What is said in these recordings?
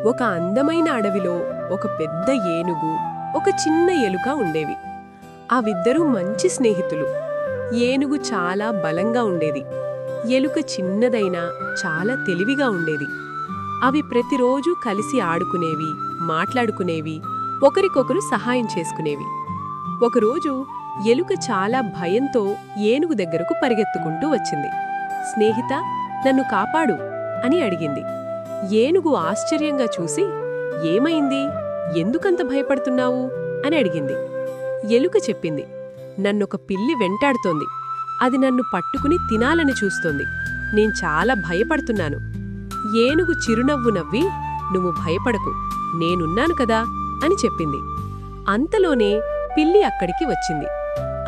ఒక అందమైన అడవిలో ఒక పెద్ద ఏనుగు, ఒక చిన్న ఎలుక ఉండేవి. అవిద్దరూ మంచి స్నేహితులు. ఏనుగు చాలా బలంగా ఉండేది. ఎలుక చిన్నదైనా చాలా తెలివిగా ఉండేది. అవి ప్రతిరోజూ కలిసి ఆడుకునేవి, మాట్లాడుకునేవి, ఒకరికొకరు సహాయం చేసుకునేవి. ఒకరోజు ఎలుక చాలా భయంతో ఏనుగు దగ్గరకు పరిగెత్తుకుంటూ వచ్చింది. స్నేహితా, నన్ను కాపాడు అని అడిగింది. ఏనుగు ఆశ్చర్యంగా చూసి, ఏమైంది, ఎందుకంత భయపడుతున్నావు అని అడిగింది. ఎలుక చెప్పింది, నన్నొక పిల్లి వెంటాడుతోంది. అది నన్ను పట్టుకుని తినాలని చూస్తోంది. నేను చాలా భయపడుతున్నాను. ఏనుగు చిరునవ్వు నవ్వి, నువ్వు భయపడకు, నేనున్నాను కదా అని చెప్పింది. అంతలోనే పిల్లి అక్కడికి వచ్చింది.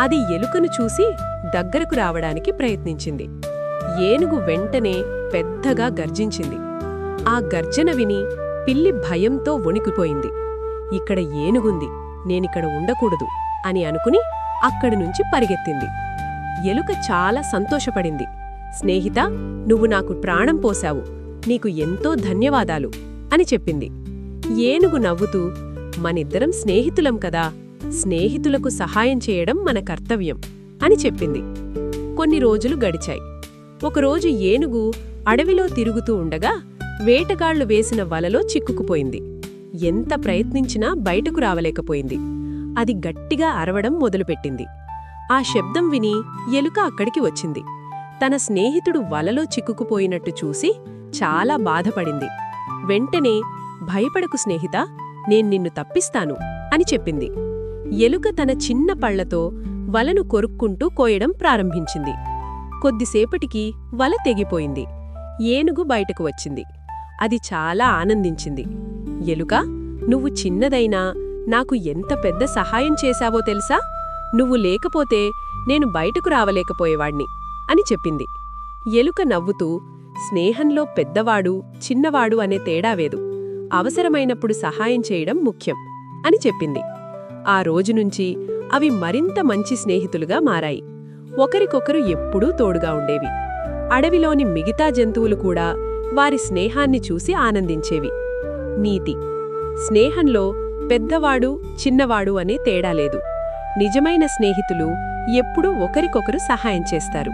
అది ఎలుకను చూసి దగ్గరకు రావడానికి ప్రయత్నించింది. ఏనుగు వెంటనే పెద్దగా గర్జించింది. ఆ గర్జన విని పిల్లి భయంతో వణికిపోయింది. ఇక్కడ ఏనుగుంది, నేనిక్కడ ఉండకూడదు అని అనుకుని అక్కడి నుంచి పరిగెత్తింది. ఎలుక చాలా సంతోషపడింది. స్నేహితా, నువ్వు నాకు ప్రాణం పోశావు, నీకు ఎంతో ధన్యవాదాలు అని చెప్పింది. ఏనుగు నవ్వుతూ, మనిద్దరం స్నేహితులం కదా, స్నేహితులకు సహాయం చేయడం మన కర్తవ్యం అని చెప్పింది. కొన్ని రోజులు గడిచాయి. ఒకరోజు ఏనుగు అడవిలో తిరుగుతూ ఉండగా వేటగాళ్లు వేసిన వలలో చిక్కుకుపోయింది. ఎంత ప్రయత్నించినా బయటకు రావలేకపోయింది. అది గట్టిగా అరవడం మొదలుపెట్టింది. ఆ శబ్దం విని ఎలుక అక్కడికి వచ్చింది. తన స్నేహితుడు వలలో చిక్కుకుపోయినట్టు చూసి చాలా బాధపడింది. వెంటనే, భయపడకు స్నేహితా, నేను నిన్ను తప్పిస్తాను అని చెప్పింది. ఎలుక తన చిన్న పళ్లతో వలను కొరుక్కుంటూ కోయడం ప్రారంభించింది. కొద్దిసేపటికి వల తెగిపోయింది. ఏనుగు బయటకు వచ్చింది. అది చాలా ఆనందించింది. ఎలుకా, నువ్వు చిన్నదైనా నాకు ఎంత పెద్ద సహాయం చేశావో తెలుసా? నువ్వు లేకపోతే నేను బయటకు రావలేకపోయేవాణ్ణి అని చెప్పింది. ఎలుక నవ్వుతూ, స్నేహంలో పెద్దవాడు, చిన్నవాడు అనే తేడావేదు, అవసరమైనప్పుడు సహాయం చేయడం ముఖ్యం అని చెప్పింది. ఆ రోజునుంచి అవి మరింత మంచి స్నేహితులుగా మారాయి. ఒకరికొకరు ఎప్పుడూ తోడుగా ఉండేవి. అడవిలోని మిగతా జంతువులు కూడా వారి స్నేహాన్ని చూసి ఆనందించేవి. నీతి: స్నేహంలో పెద్దవాడు, చిన్నవాడు అనే తేడా లేదు. నిజమైన స్నేహితులు ఎప్పుడూ ఒకరికొకరు సహాయం చేస్తారు.